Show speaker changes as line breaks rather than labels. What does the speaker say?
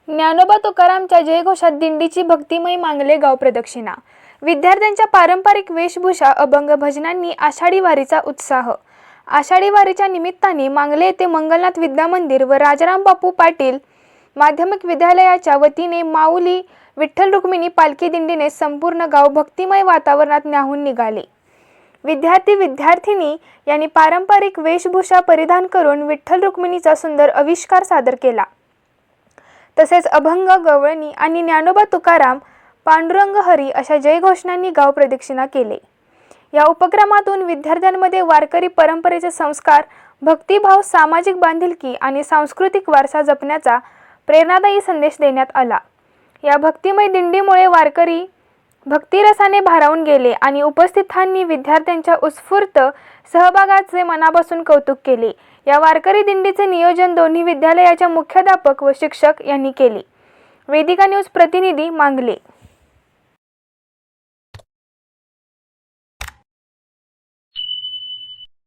ज्ञानोबा तुकारामच्या जयघोषात दिंडीची भक्तिमय मांगले गाव प्रदक्षिणा। विद्यार्थ्यांच्या पारंपरिक वेशभूषा, अभंग, भजनांनी आषाढी वारीचा उत्साह। आषाढी वारीच्या निमित्ताने मांगले येथे मंगलनाथ विद्या मंदिर व राजाराम बापू पाटील माध्यमिक विद्यालयाच्या वतीने माऊली विठ्ठल रुक्मिणी पालखी दिंडीने संपूर्ण गाव भक्तिमय वातावरणात न्याहून निघाले। विद्यार्थी-विद्यार्थिनी यांनी पारंपरिक वेशभूषा परिधान करून विठ्ठल रुक्मिणीचा सुंदर आविष्कार सादर केला। तसेच अभंग, गवळणी आणि ज्ञानोबा तुकाराम, पांडुरंग हरी अशा जयघोषणांनी गाव प्रदक्षिणा केले। या उपक्रमातून विद्यार्थ्यांमध्ये वारकरी परंपरेचे संस्कार, भक्तिभाव, सामाजिक बांधिलकी आणि सांस्कृतिक वारसा जपण्याचा प्रेरणादायी संदेश देण्यात आला। या भक्तिमय दिंडीमुळे वारकरी भक्तिरसाने भारावून गेले आणि उपस्थितांनी विद्यार्थ्यांच्या उत्स्फूर्त सहभागाचे मनापासून कौतुक केले। या वारकरी दिंडीचे नियोजन दोन्ही विद्यालयाच्या मुख्याध्यापक व शिक्षक यांनी केले। वेदिका न्यूज प्रतिनिधी मांगले।